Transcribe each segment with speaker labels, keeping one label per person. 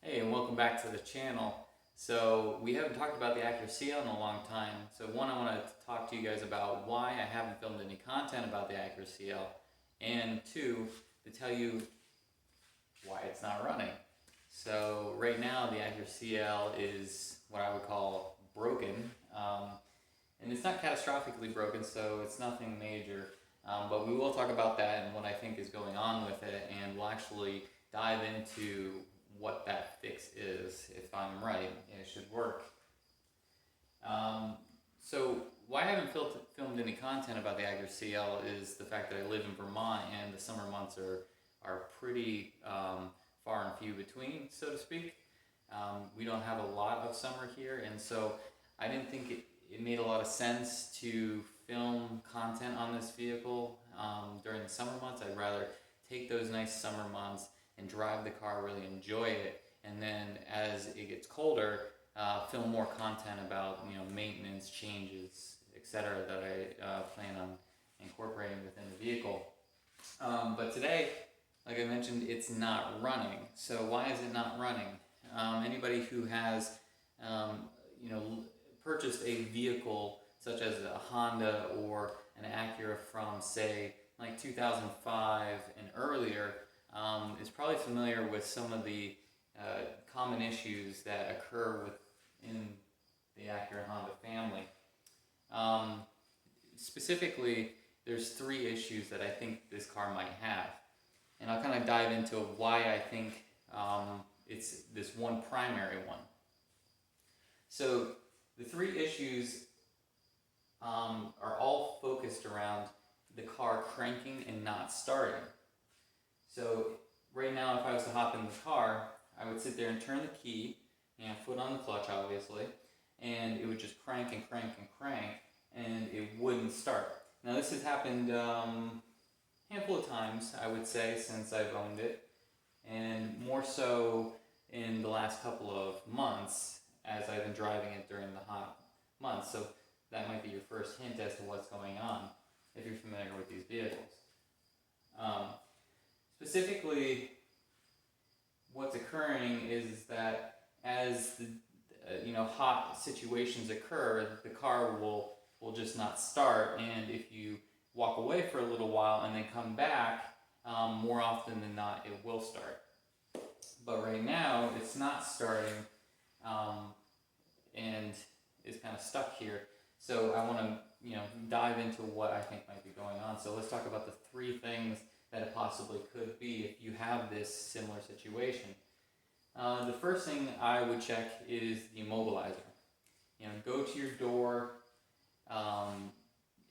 Speaker 1: Hey, and welcome back to the channel. So we haven't talked about the Acura CL in a long time. So one, I want to talk to you guys about why I haven't filmed any content about the Acura CL, and two, to tell you why it's not running. So right now the Acura CL is what I would call broken, and it's not catastrophically broken, so it's nothing major. But we will talk about that and what I think is going on with it, and we'll actually dive into what that fix is. If I'm right, it should work. So why I haven't filmed any content about the Acura CL is the fact that I live in Vermont and the summer months are pretty far and few between, so to speak. We don't have a lot of summer here, and so I didn't think it made a lot of sense to film content on this vehicle during the summer months. I'd rather take those nice summer months and drive the car, really enjoy it, and then as it gets colder, film more content about maintenance, changes, etc. that I plan on incorporating within the vehicle. But today, like I mentioned, it's not running. So why is it not running? Anybody who has purchased a vehicle such as a Honda or an Acura from, say, like 2005 and earlier, is probably familiar with some of the common issues that occur within the Acura Honda family. Specifically, there's three issues that I think this car might have, and I'll kind of dive into why I think it's this one primary one. So the three issues are all focused around the car cranking and not starting. So right now, if I was to hop in the car, I would sit there and turn the key, foot on the clutch obviously, and it would just crank and crank and crank, and it wouldn't start. Now this has happened a handful of times, I would say, since I've owned it, and more so in the last couple of months as I've been driving it during the hot months. So that might be your first hint as to what's going on if you're familiar with these vehicles. Specifically, what's occurring is that as the hot situations occur, the car will just not start, and if you walk away for a little while and then come back, more often than not it will start. But right now it's not starting, and it's kind of stuck here. So I want to dive into what I think might be going on. So let's talk about the three things that it possibly could be if you have this similar situation. The first thing I would check is the immobilizer. Go to your door,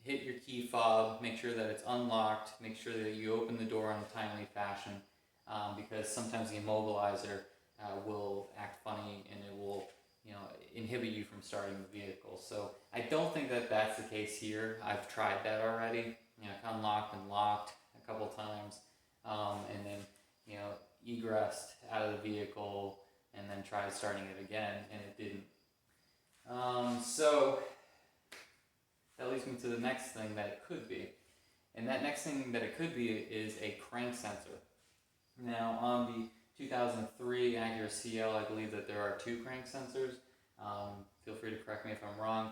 Speaker 1: hit your key fob, make sure that it's unlocked, make sure that you open the door in a timely fashion, because sometimes the immobilizer will act funny and it will inhibit you from starting the vehicle. So I don't think that that's the case here. I've tried that already. Unlocked and locked a couple times, and then egressed out of the vehicle and then tried starting it again, and it didn't. So that leads me to the next thing that it could be, and that next thing that it could be is a crank sensor. Now on the 2003 Acura CL, I believe that there are two crank sensors. Feel free to correct me if I'm wrong,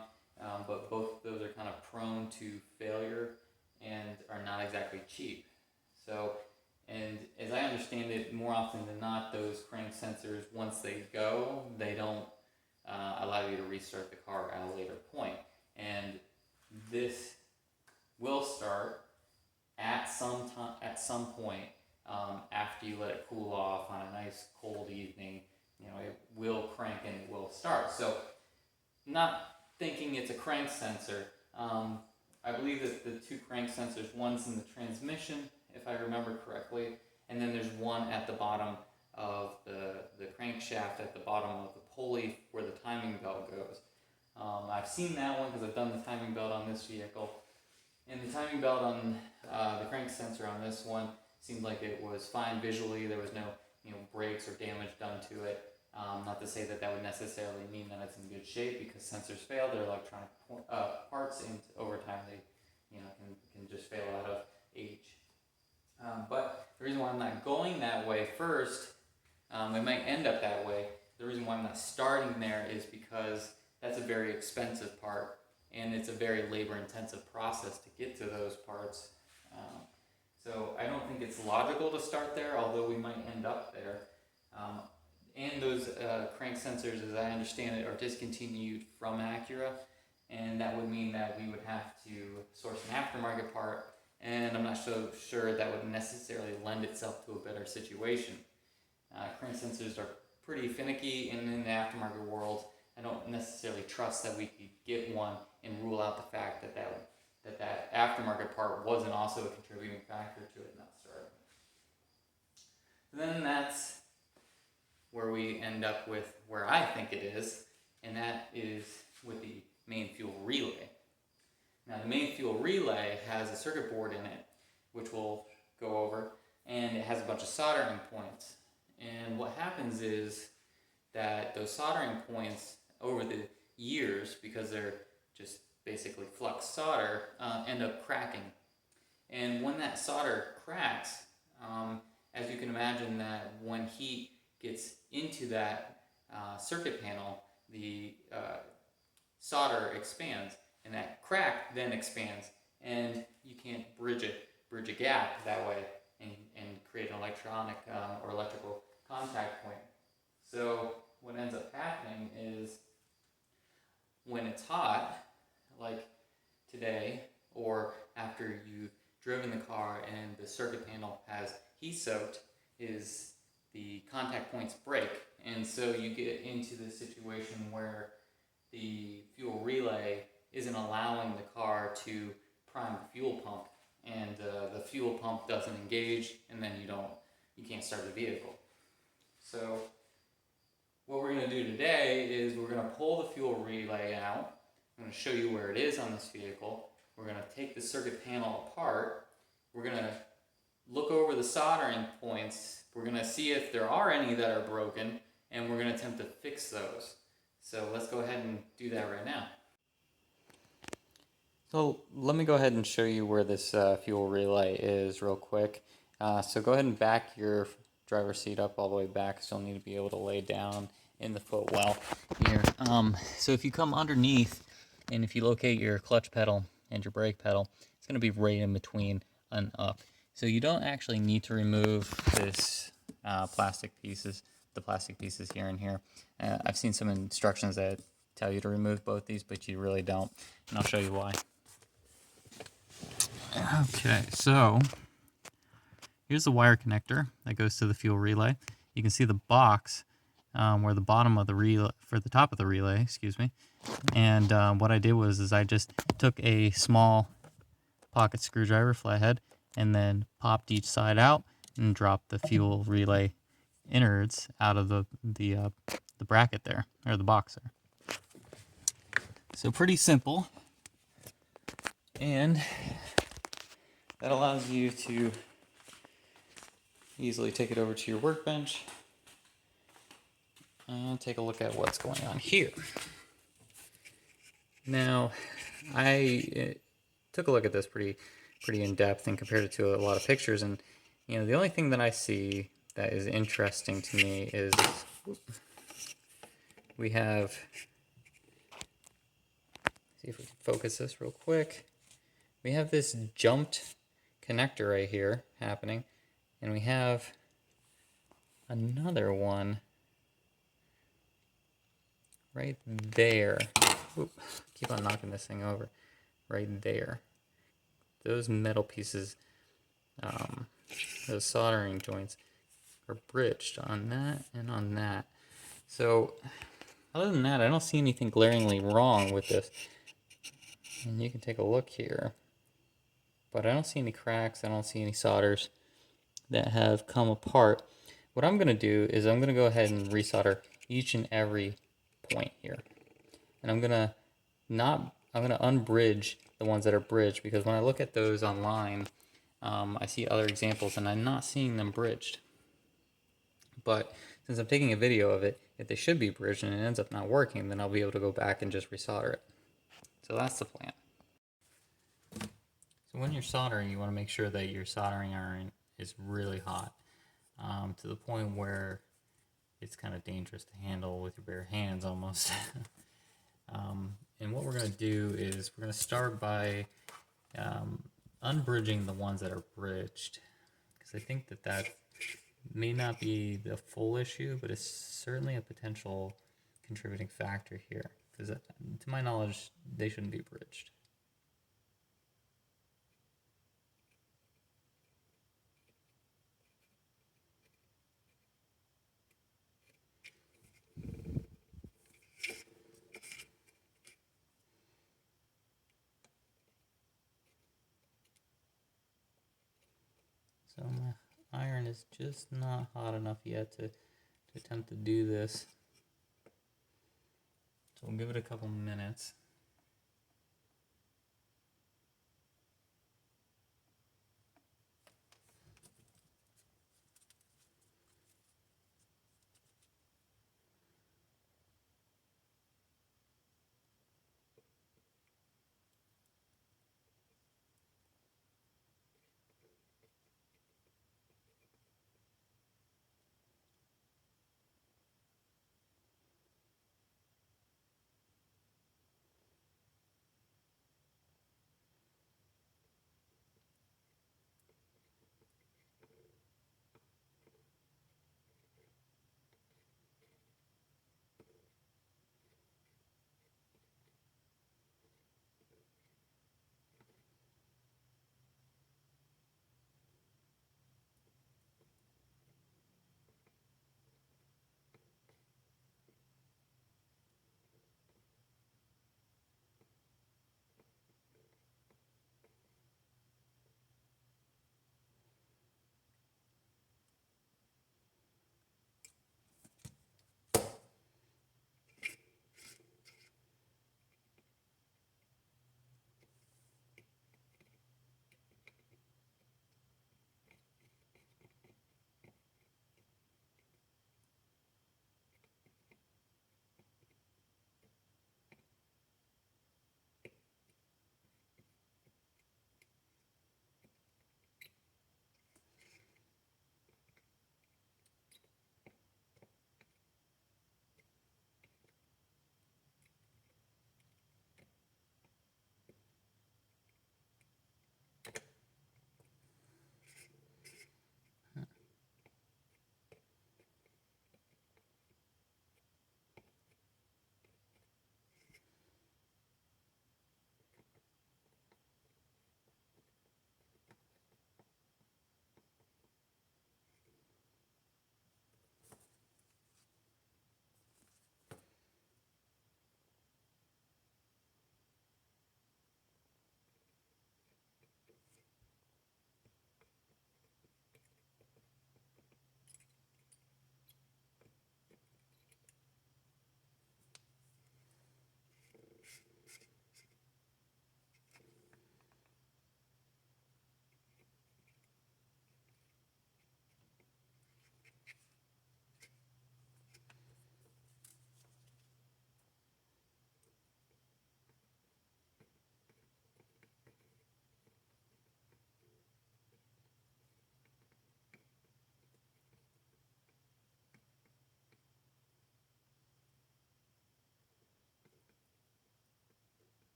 Speaker 1: but both of those are kind of prone to failure and are not exactly cheap. So, and as I understand it, more often than not, those crank sensors, once they go, they don't allow you to restart the car at a later point. And this will start at some point after you let it cool off on a nice cold evening. It will crank and it will start. So, not thinking it's a crank sensor. I believe that the two crank sensors, one's in the transmission, if I remember correctly, and then there's one at the bottom of the crankshaft, at the bottom of the pulley where the timing belt goes. I've seen that one because I've done the timing belt on this vehicle, and the timing belt on the crank sensor on this one seemed like it was fine visually. There was no breaks or damage done to it. Not to say that that would necessarily mean that it's in good shape, because sensors fail. They're electronic parts, and over time they can just fail out of age. But the reason why I'm not going that way first, it might end up that way, I'm not starting there is because that's a very expensive part, and it's a very labor-intensive process to get to those parts. So I don't think it's logical to start there, although we might end up there. And those crank sensors, as I understand it, are discontinued from Acura, and that would mean that we would have to source an aftermarket part, and I'm not so sure that would necessarily lend itself to a better situation. Crank sensors are pretty finicky, and in the aftermarket world, I don't necessarily trust that we could get one and rule out the fact that that aftermarket part wasn't also a contributing factor to it not starting. So then that's where we end up with where I think it is, and that is with the main fuel relay. Now the main fuel relay has a circuit board in it, which we'll go over, and it has a bunch of soldering points. And what happens is that those soldering points over the years, because they're just basically flux solder, end up cracking. And when that solder cracks, as you can imagine, that when heat gets into that circuit panel, the solder expands, and that crack then expands, and you can't bridge a gap that way and create an electronic or electrical contact point. So what ends up happening is when it's hot, like today, or after you've driven the car and the circuit panel has heat soaked, is the contact points break, and so you get into this situation where the fuel relay isn't allowing the car to prime the fuel pump, and the fuel pump doesn't engage, and then you can't start the vehicle. So what we're going to do today is we're going to pull the fuel relay out. I'm going to show you where it is on this vehicle. We're going to take the circuit panel apart. We're going to look over the soldering points. We're going to see if there are any that are broken, and we're going to attempt to fix those. So let's go ahead and do that right now. So let me go ahead and show you where this fuel relay is real quick. So go ahead and back your driver's seat up all the way back, so you'll need to be able to lay down in the footwell here. So if you come underneath, and if you locate your clutch pedal and your brake pedal, it's going to be right in between and up. So you don't actually need to remove this the plastic pieces here and here. I've seen some instructions that tell you to remove both these, but you really don't, and I'll show you why. Okay, so here's the wire connector that goes to the fuel relay. You can see the box where the bottom of the relay, for the top of the relay, excuse me. And what I did was I just took a small pocket screwdriver, flathead, and then popped each side out and dropped the fuel relay innards out of the bracket there, or the box there. So pretty simple, and that allows you to easily take it over to your workbench and take a look at what's going on here. Now, I took a look at this pretty in depth and compared it to a lot of pictures, and the only thing that I see that is interesting to me is we have, see if we can focus this real quick. We have this jumped connector right here happening, and we have another one right there. Oop, keep on knocking this thing over. Right there. Those metal pieces, those soldering joints, are bridged on that and on that. So, other than that, I don't see anything glaringly wrong with this. And you can take a look here. But I don't see any cracks, I don't see any solders that have come apart. What I'm going to do is I'm going to go ahead and resolder each and every point here. And I'm going to unbridge the ones that are bridged, because when I look at those online, I see other examples and I'm not seeing them bridged. But since I'm taking a video of it, if they should be bridged and it ends up not working, then I'll be able to go back and just resolder it. So that's the plan. So when you're soldering, you want to make sure that your soldering iron is really hot, to the point where it's kind of dangerous to handle with your bare hands almost. And what we're going to do is we're going to start by unbridging the ones that are bridged, because I think that may not be the full issue, but it's certainly a potential contributing factor here, because to my knowledge they shouldn't be bridged. So my iron is just not hot enough yet to attempt to do this. So we'll give it a couple minutes.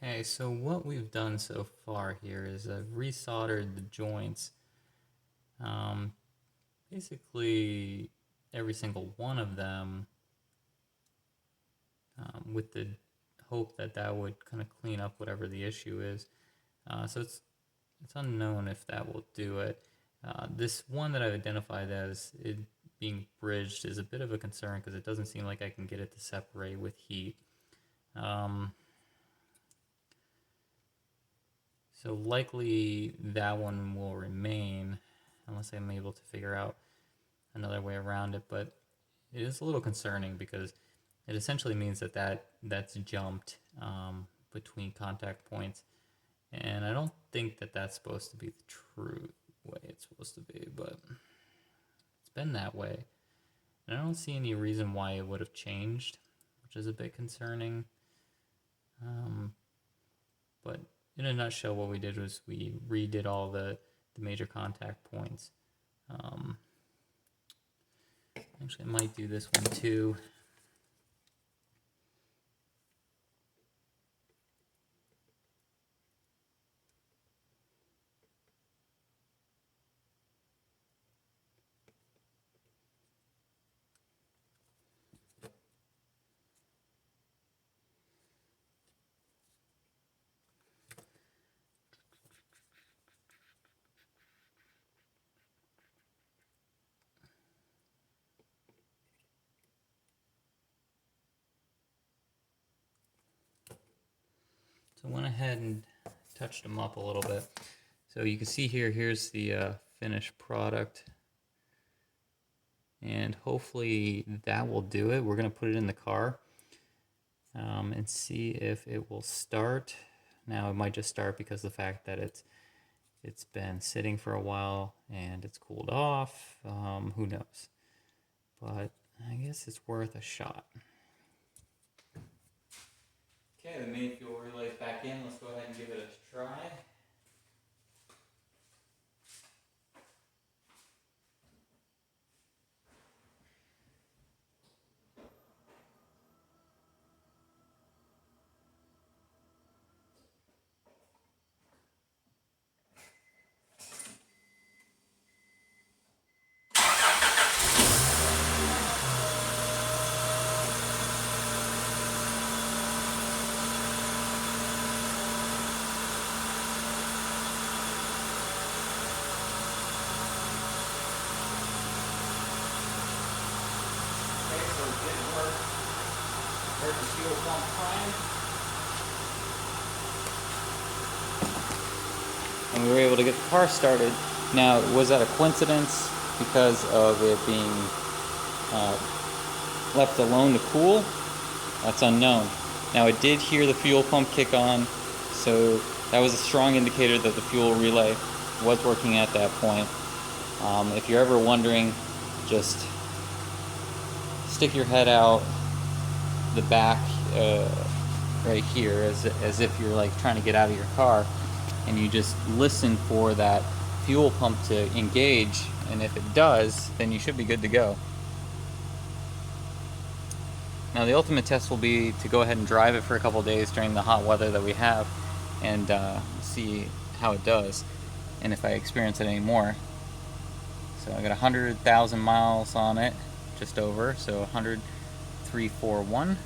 Speaker 1: Okay, so what we've done so far here is I've resoldered the joints. Basically every single one of them, with the hope that that would kind of clean up whatever the issue is. So it's unknown if that will do it. This one that I've identified as it being bridged is a bit of a concern because it doesn't seem like I can get it to separate with heat. So likely that one will remain unless I'm able to figure out another way around it, but it is a little concerning because it essentially means that's jumped between contact points, and I don't think that that's supposed to be the true way it's supposed to be, but it's been that way, and I don't see any reason why it would have changed, which is a bit concerning. But in a nutshell, what we did was we redid all the major contact points. Actually, I might do this one too. So I went ahead and touched them up a little bit. So you can see here's the finished product. And hopefully that will do it. We're going to put it in the car and see if it will start. Now it might just start because of the fact that it's been sitting for a while and it's cooled off. Who knows? But I guess it's worth a shot. Okay, the main fuel relay is back in. Let's go ahead and give it a try. There's the fuel pump prime. And we were able to get the car started. Now, was that a coincidence because of it being left alone to cool? That's unknown. Now, it did hear the fuel pump kick on, so that was a strong indicator that the fuel relay was working at that point. If you're ever wondering, just stick your head out the back right here as if you're like trying to get out of your car, and you just listen for that fuel pump to engage, and if it does, then you should be good to go. Now the ultimate test will be to go ahead and drive it for a couple days during the hot weather that we have and see how it does and if I experience it anymore. So I got 100,000 miles on it, just over, so 10341.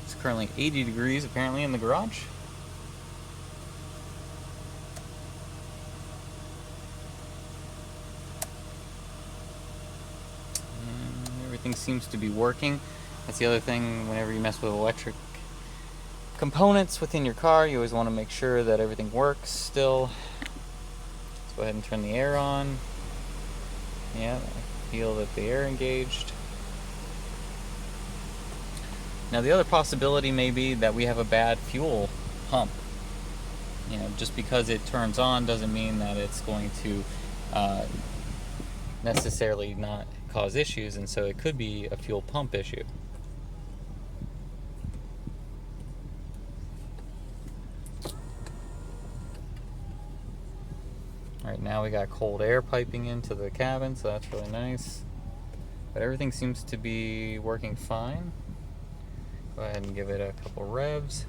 Speaker 1: It's currently 80 degrees apparently in the garage. And everything seems to be working. That's the other thing, whenever you mess with electric components within your car, you always want to make sure that everything works still. Let's go ahead and turn the air on. Yeah, I feel that the air engaged. Now the other possibility may be that we have a bad fuel pump. You know, just because it turns on doesn't mean that it's going to necessarily not cause issues, and so it could be a fuel pump issue. Alright, now we got cold air piping into the cabin, so that's really nice. But everything seems to be working fine. Go ahead and give it a couple revs.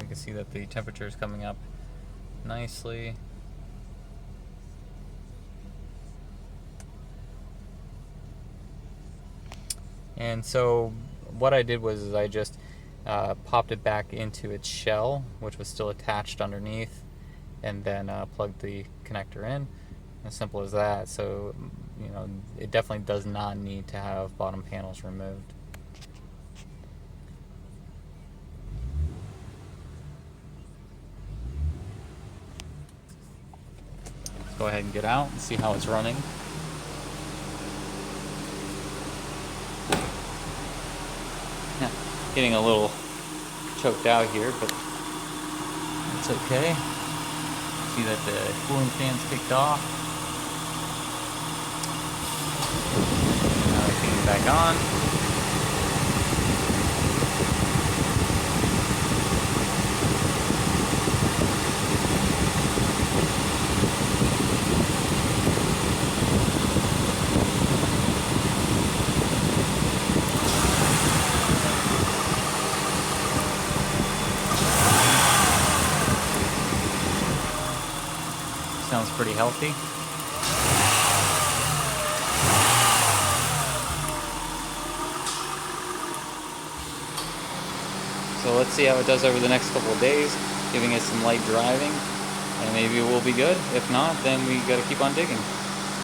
Speaker 1: can see that the temperature is coming up nicely. And so what I did was I just popped it back into its shell, which was still attached underneath, and then plugged the connector in. As simple as that. So, you know, it definitely does not need to have bottom panels removed. Let's go ahead and get out and see how it's running. Yeah, getting a little choked out here, but it's okay. See that the cooling fan's kicked off. Now I can get back on. Sounds pretty healthy. So let's see how it does over the next couple of days, giving it some light driving, and maybe it will be good. If not, then we gotta keep on digging.